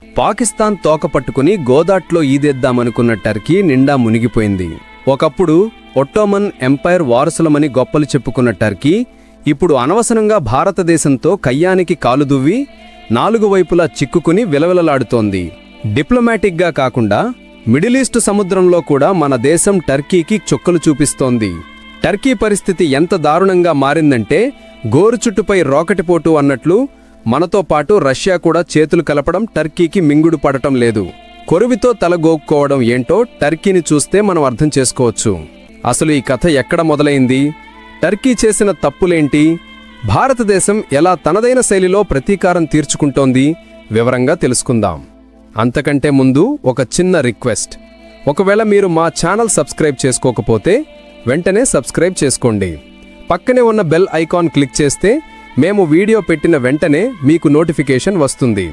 పాకిస్తాన్ తోక పట్టుకుని గోదాట్లో ఈదేద్దామనుకున్న టర్కీ నిండా మునిగిపోయింది. ఒకప్పుడు ఒట్టోమన్ ఎంపైర్ వారసులమని గొప్పలు చెప్పుకున్న టర్కీ ఇప్పుడు అనవసరంగా భారతదేశంతో కయ్యానికి కాలుదువ్వి 4 వైపులా చిక్కుకుని విలవిలలాడుతోంది. డిప్లొమాటిక్గా కాకుండా మిడిలీస్ట్ సముద్రంలో కూడా మన దేశం టర్కీకి చుక్కలు చూపిస్తోంది. టర్కీ పరిస్థితి ఎంత దారుణంగా మారిందంటే గోరుచుట్టుపై రోకటిపోటు అన్నట్లు మనతో పాటు రష్యా కూడా చేతులు కలపడం టర్కీకి మింగుడు పడటం లేదు. కొరువితో తలగోక్కోవడం ఏంటో టర్కీని చూస్తే మనం అర్థం చేసుకోవచ్చు. అసలు ఈ కథ ఎక్కడ మొదలైంది? టర్కీ చేసిన తప్పులేంటి? భారతదేశం ఎలా తనదైన శైలిలో ప్రతీకారం తీర్చుకుంటోంది? వివరంగా తెలుసుకుందాం. అంతకంటే ముందు ఒక చిన్న రిక్వెస్ట్. ఒకవేళ మీరు మా ఛానల్ సబ్స్క్రైబ్ చేసుకోకపోతే వెంటనే సబ్స్క్రైబ్ చేసుకోండి. పక్కనే ఉన్న బెల్ ఐకాన్ క్లిక్ చేస్తే మేము వీడియో పెట్టిన వెంటనే మీకు నోటిఫికేషన్ వస్తుంది.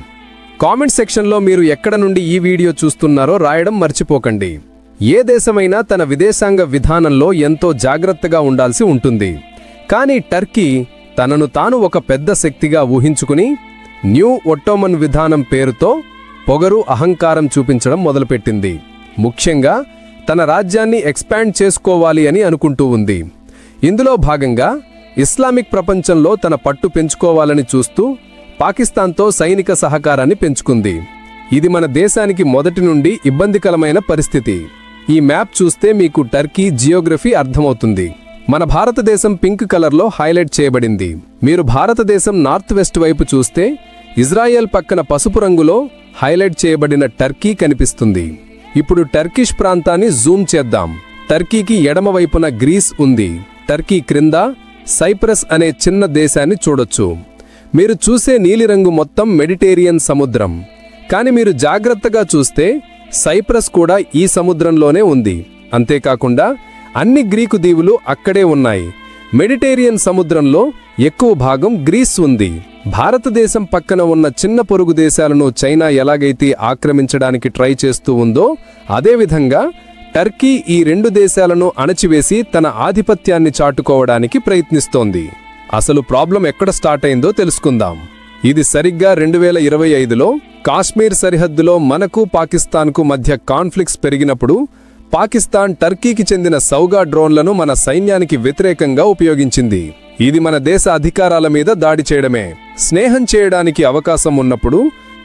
కామెంట్ సెక్షన్లో మీరు ఎక్కడ నుండి ఈ వీడియో చూస్తున్నారో రాయడం మర్చిపోకండి. ఏ దేశమైనా తన విదేశాంగ విధానంలో ఎంతో జాగ్రత్తగా ఉండాల్సి ఉంటుంది. కానీ టర్కీ తనను తాను ఒక పెద్ద శక్తిగా ఊహించుకుని న్యూ ఒట్టోమన్ విధానం పేరుతో పొగరు అహంకారం చూపించడం మొదలుపెట్టింది. ముఖ్యంగా తన రాజ్యాన్ని ఎక్స్పాండ్ చేసుకోవాలి అని అనుకుంటూ ఉంది. ఇందులో భాగంగా ఇస్లామిక్ ప్రపంచంలో తన పట్టు పెంచుకోవాలని చూస్తూ పాకిస్తాన్తో సైనిక సహకారాన్ని పెంచుకుంది. ఇది మన దేశానికి మొదటి నుండి ఇబ్బందికరమైన పరిస్థితి. ఈ మ్యాప్ చూస్తే మీకు టర్కీ జియోగ్రఫీ అర్థమవుతుంది. మన భారతదేశం పింక్ కలర్లో హైలైట్ చేయబడింది. మీరు భారతదేశం నార్త్ వెస్ట్ వైపు చూస్తే ఇజ్రాయెల్ పక్కన పసుపు రంగులో హైలైట్ చేయబడిన టర్కీ కనిపిస్తుంది. ఇప్పుడు టర్కిష్ ప్రాంతాన్ని జూమ్ చేద్దాం. టర్కీకి ఎడమ వైపున గ్రీస్ ఉంది. టర్కీ క్రింద సైప్రస్ అనే చిన్న దేశాన్ని చూడొచ్చు. మీరు చూసే నీలిరంగు మొత్తం మెడిటేరియన్ సముద్రం. కానీ మీరు జాగ్రత్తగా చూస్తే సైప్రస్ కూడా ఈ సముద్రంలోనే ఉంది. అంతేకాకుండా అన్ని గ్రీకు దీవులు అక్కడే ఉన్నాయి. మెడిటేరియన్ సముద్రంలో ఎక్కువ భాగం గ్రీస్ ఉంది. భారతదేశం పక్కన ఉన్న చిన్న పొరుగు దేశాలను చైనా ఎలాగైతే ఆక్రమించడానికి ట్రై చేస్తూ ఉందో అదేవిధంగా టర్కీ ఈ 2 దేశాలను అణచివేసి తన ఆధిపత్యాన్ని చాటుకోవడానికి ప్రయత్నిస్తోంది. అసలు ప్రాబ్లం ఎక్కడ స్టార్ట్ అయిందో తెలుసుకుందాం. ఇది సరిగ్గా 2025లో కాశ్మీర్ సరిహద్దులో మనకు పాకిస్తాన్కు మధ్య కాన్ఫ్లిక్ట్స్ పెరిగినప్పుడు పాకిస్తాన్ టర్కీకి చెందిన సౌగా డ్రోన్లను మన సైన్యానికి వ్యతిరేకంగా ఉపయోగించింది. ఇది మన దేశ అధికారాల మీద దాడి చేయడమే. స్నేహం చేయడానికి అవకాశం ఉన్నప్పుడు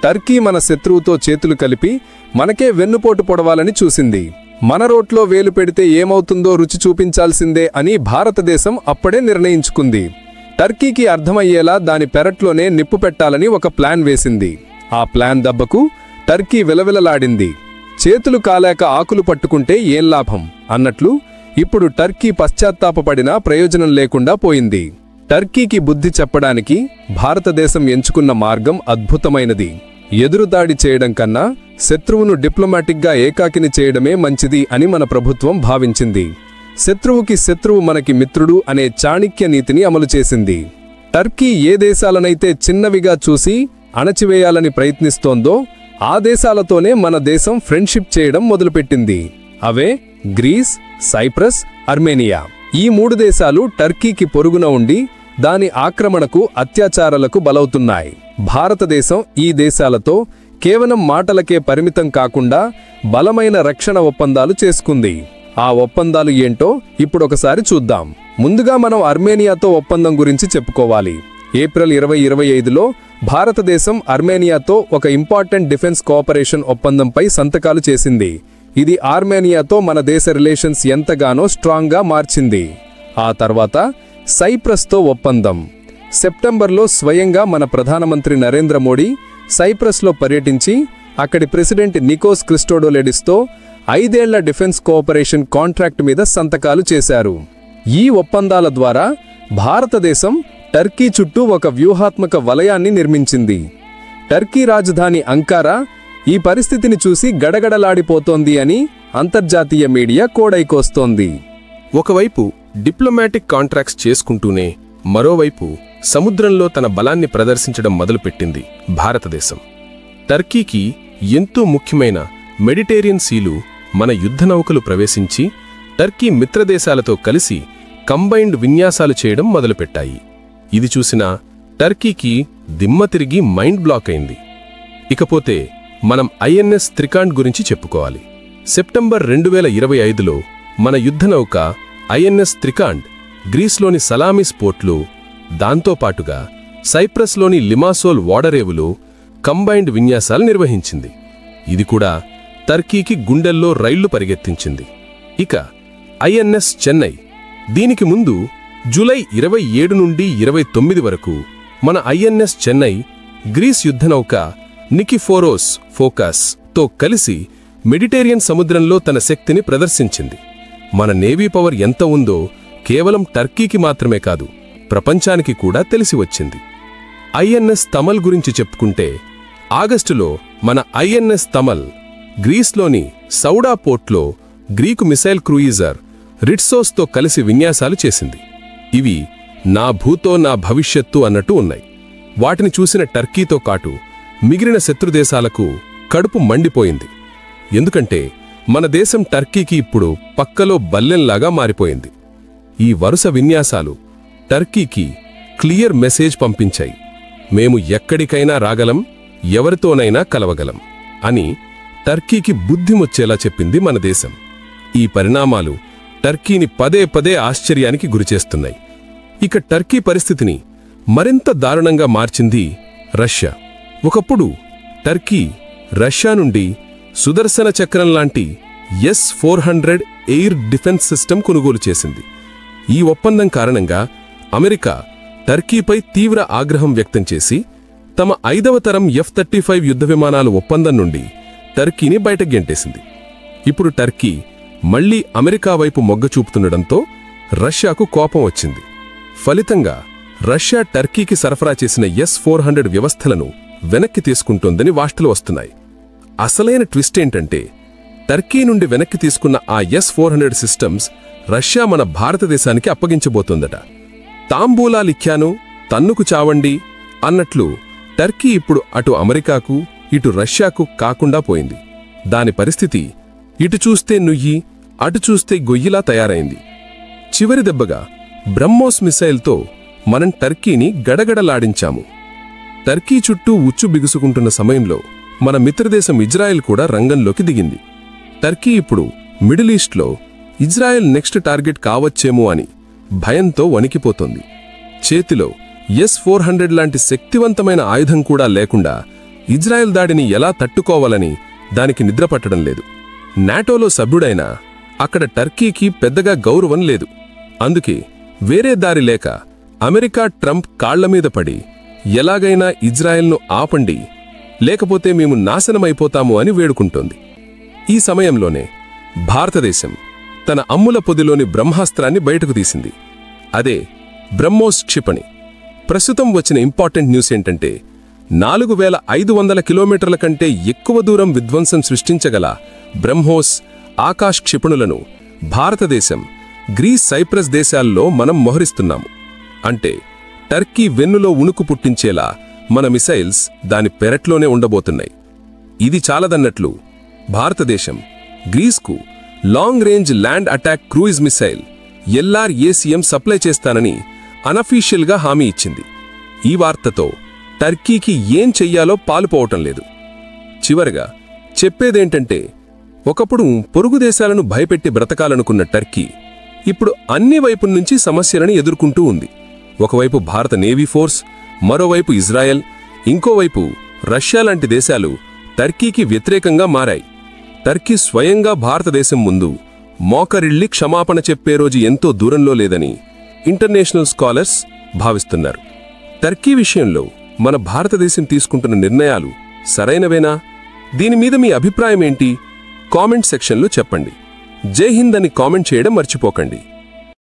టర్కీ మన శత్రువుతో చేతులు కలిపి మనకే వెన్నుపోటు పొడవాలని చూసింది. మన రోట్లో వేలు పెడితే ఏమవుతుందో రుచి చూపించాల్సిందే అని భారతదేశం అప్పుడే నిర్ణయించుకుంది. టర్కీకి అర్థమయ్యేలా దాని పెరట్లోనే నిప్పు పెట్టాలని ఒక ప్లాన్ వేసింది. ఆ ప్లాన్ దెబ్బకు టర్కీ విలవిలలాడింది. చేతులు కాలేక ఆకులు పట్టుకుంటే ఏం లాభం అన్నట్లు ఇప్పుడు టర్కీ పశ్చాత్తాపపడినా ప్రయోజనం లేకుండా పోయింది. టర్కీకి బుద్ధి చెప్పడానికి భారతదేశం ఎంచుకున్న మార్గం అద్భుతమైనది. ఎదురుదాడి చేయడం కన్నా శత్రువును డిప్లొమాటిక్గా ఏకాకిని చేయడమే మంచిది అని మన ప్రభుత్వం భావించింది. శత్రువుకి శత్రువు మనకి మిత్రుడు అనే చాణక్య నీతిని అమలు చేసింది. టర్కీ ఏ దేశాలనైతే చిన్నవిగా చూసి అణచివేయాలని ప్రయత్నిస్తోందో ఆ దేశాలతోనే మన దేశం ఫ్రెండ్షిప్ చేయడం మొదలుపెట్టింది. అవే గ్రీస్, సైప్రస్, అర్మేనియా. ఈ 3 దేశాలు టర్కీకి పొరుగున ఉండి దాని ఆక్రమణకు, అత్యాచారాలకు బలవుతున్నాయి. భారతదేశం ఈ దేశాలతో కేవలం మాటలకే పరిమితం కాకుండా బలమైన రక్షణ ఒప్పందాలు చేసుకుంది. ఆ ఒప్పందాలు ఏంటో ఇప్పుడొకసారి చూద్దాం. ముందుగా మనం అర్మేనియాతో ఒప్పందం గురించి చెప్పుకోవాలి. ఏప్రిల్ 2025లో భారతదేశం అర్మేనియాతో ఒక ఇంపార్టెంట్ డిఫెన్స్ కోఆపరేషన్ ఒప్పందంపై సంతకాలు చేసింది. ఇది ఆర్మేనియాతో మన దేశ రిలేషన్స్ ఎంతగానో స్ట్రాంగ్గా మార్చింది. ఆ తర్వాత సైప్రస్తో ఒప్పందం. సెప్టెంబర్లో స్వయంగా మన ప్రధానమంత్రి నరేంద్ర మోడీ సైప్రస్లో పర్యటించి అక్కడి ప్రెసిడెంట్ నికోస్ క్రిస్టోడోలిడిస్తో 5 ఏళ్ల డిఫెన్స్ కోఆపరేషన్ కాంట్రాక్ట్ మీద సంతకాలు చేశారు. ఈ ఒప్పందాల ద్వారా భారతదేశం టర్కీ చుట్టూ ఒక వ్యూహాత్మక వలయాన్ని నిర్మించింది. టర్కీ రాజధాని అంకారా ఈ పరిస్థితిని చూసి గడగడలాడిపోతోంది అని అంతర్జాతీయ మీడియా కోడైకోస్తోంది. ఒకవైపు డిప్లొమాటిక్ కాంట్రాక్ట్స్ చేసుకుంటూనే మరోవైపు సముద్రంలో తన బలాన్ని ప్రదర్శించడం మొదలుపెట్టింది భారతదేశం. టర్కీకి ఎంతో ముఖ్యమైన మెడిటేరియన్ సీలు మన యుద్ధ నౌకలు ప్రవేశించి టర్కీ మిత్రదేశాలతో కలిసి కంబైన్డ్ విన్యాసాలు చేయడం మొదలుపెట్టాయి. ఇది చూసిన టర్కీకి దిమ్మ తిరిగి మైండ్ బ్లాక్ అయింది. ఇకపోతే మనం ఐఎన్ఎస్ త్రికాండ్ గురించి చెప్పుకోవాలి. సెప్టెంబర్ 2025లో మన యుద్ధనౌక ఐఎన్ఎస్ త్రికాండ్ గ్రీస్లోని సలామిస్ పోర్ట్లు, దాంతోపాటుగా సైప్రస్లోని లిమాసోల్ ఓడరేవులు కంబైన్డ్ విన్యాసాలు నిర్వహించింది. ఇది కూడా టర్కీకి గుండెల్లో రైళ్లు పరిగెత్తించింది. ఇక ఐఎన్ఎస్ చెన్నై, దీనికి ముందు జూలై 27 నుండి 29 వరకు మన ఐఎన్ఎస్ చెన్నై గ్రీస్ యుద్ధనౌక నికిఫోరోస్ ఫోకస్ తో కలిసి మెడిటేరియన్ సముద్రంలో తన శక్తిని ప్రదర్శించింది. మన నేవీ పవర్ ఎంత ఉందో కేవలం టర్కీకి మాత్రమే కాదు, ప్రపంచానికి కూడా తెలిసి వచ్చింది. ఐఎన్ఎస్ తమల్ గురించి చెప్పుకుంటే, ఆగస్టులో మన ఐఎన్ఎస్ తమల్ గ్రీస్లోని సౌడా పోర్ట్లో గ్రీకు మిసైల్ క్రూయిజర్ రిట్సోస్తో కలిసి విన్యాసాలు చేసింది. ఇవి నా భూతో నా భవిష్యత్తు అన్నట్టు ఉన్నాయి. వాటిని చూసిన టర్కీతో కాటు మిగిలిన శత్రుదేశాలకు కడుపు మండిపోయింది. ఎందుకంటే మన దేశం టర్కీకి ఇప్పుడు పక్కలో బల్లెంలాగా మారిపోయింది. ఈ వరుస విన్యాసాలు టర్కీకి క్లియర్ మెసేజ్ పంపించాయి. మేము ఎక్కడికైనా రాగలం, ఎవరితోనైనా కలవగలం అని టర్కీకి బుద్ధిమొచ్చేలా చెప్పింది మన దేశం. ఈ పరిణామాలు టర్కీని పదే పదే ఆశ్చర్యానికి గురిచేస్తున్నాయి. ఇక టర్కీ పరిస్థితిని మరింత దారుణంగా మార్చింది రష్యా. ఒకప్పుడు టర్కీ రష్యా నుండి సుదర్శన చక్రం లాంటి S-400 ఎయిర్ డిఫెన్స్ సిస్టమ్ కొనుగోలు చేసింది. ఈ ఒప్పందం కారణంగా అమెరికా టర్కీపై తీవ్ర ఆగ్రహం వ్యక్తం చేసి తమ 5వ తరం F-35 యుద్ధ విమానాల ఒప్పందం నుండి టర్కీని బయటకు గెంటేసింది. ఇప్పుడు టర్కీ మళ్లీ అమెరికా వైపు మొగ్గ చూపుతుండడంతో రష్యాకు కోపం వచ్చింది. ఫలితంగా రష్యా టర్కీకి సరఫరా చేసిన S-400 వ్యవస్థలను వెనక్కి తీసుకుంటోందని వార్తలు వస్తున్నాయి. అసలైన ట్విస్ట్ ఏంటంటే, టర్కీ నుండి వెనక్కి తీసుకున్న ఆ S-400 సిస్టమ్స్ రష్యా మన భారతదేశానికి అప్పగించబోతోందట. తాంబూలాలిఖ్యాను తన్నుకు చావండి అన్నట్లు టర్కీ ఇప్పుడు అటు అమెరికాకు ఇటు రష్యాకు కాకుండా పోయింది. దాని పరిస్థితి ఇటు చూస్తే నుయ్యి, అటు చూస్తే గొయ్యిలా తయారైంది. చివరి దెబ్బగా బ్రహ్మోస్ మిసైల్తో మనం టర్కీని గడగడలాడించాము. టర్కీ చుట్టూ ఉచ్చు బిగుసుకుంటున్న సమయంలో మన మిత్రదేశం ఇజ్రాయెల్ కూడా రంగంలోకి దిగింది. టర్కీ ఇప్పుడు మిడిల్ ఈస్ట్లో ఇజ్రాయెల్ నెక్స్ట్ టార్గెట్ కావచ్చేమో అని భయంతో వణికిపోతోంది. చేతిలో S-400 లాంటి శక్తివంతమైన ఆయుధం కూడా లేకుండా ఇజ్రాయెల్ దాడిని ఎలా తట్టుకోవాలని దానికి నిద్రపట్టడం లేదు. నాటోలో సభ్యుడైనా అక్కడ టర్కీకి పెద్దగా గౌరవం లేదు. అందుకే వేరే దారి లేక అమెరికా ట్రంప్ కాళ్లమీద పడి ఎలాగైనా ఇజ్రాయెల్ను ఆపండి, లేకపోతే మేము నాశనమైపోతాము అని వేడుకుంటోంది. ఈ సమయంలోనే భారతదేశం తన అమ్ముల పొదిలోని బ్రహ్మాస్త్రాన్ని బయటకు తీసింది. అదే బ్రహ్మోస్ క్షిపణి. ప్రస్తుతం వచ్చిన ఇంపార్టెంట్ న్యూస్ ఏంటంటే, 4500 కిలోమీటర్ల కంటే ఎక్కువ దూరం విధ్వంసం సృష్టించగల బ్రహ్మోస్ ఆకాశ్ క్షిపణులను భారతదేశం, గ్రీస్, సైప్రస్ దేశాల్లో మనం మోహరిస్తున్నాము. అంటే టర్కీ వెన్నులో ఉణుకు పుట్టించేలా మన మిసైల్స్ దాని పెరట్లోనే ఉండబోతున్నాయి. ఇది చాలదన్నట్లు భారతదేశం గ్రీస్కు long range land attack cruise missile LRACM supply చేస్తానని అనఫీషియల్గా హామీ ఇచ్చింది. ఈ వార్తతో టర్కీకి ఏం చెయ్యాలో పాలుపోవటం లేదు. చివరగా చెప్పేదేంటంటే, ఒకప్పుడు పొరుగు దేశాలను భయపెట్టి బ్రతకాలనుకున్న టర్కీ ఇప్పుడు అన్ని వైపుల నుంచి సమస్యలను ఎదుర్కొంటూ ఉంది. ఒకవైపు భారత నేవీ ఫోర్స్, మరోవైపు ఇజ్రాయెల్, ఇంకోవైపు రష్యా లాంటి దేశాలు టర్కీకి వ్యతిరేకంగా మారాయి. టర్కీ స్వయంగా భారతదేశం ముందు మోకరిళ్ళి క్షమాపణ చెప్పే రోజు ఎంతో దూరంలో లేదని ఇంటర్నేషనల్ స్కాలర్స్ భావిస్తున్నారు. టర్కీ విషయంలో మన భారతదేశం తీసుకుంటున్న నిర్ణయాలు సరైనవేనా? దీని మీద మీ అభిప్రాయం ఏంటి? కామెంట్ సెక్షన్లో చెప్పండి. జై హింద్ అని కామెంట్ చేయడం మర్చిపోకండి.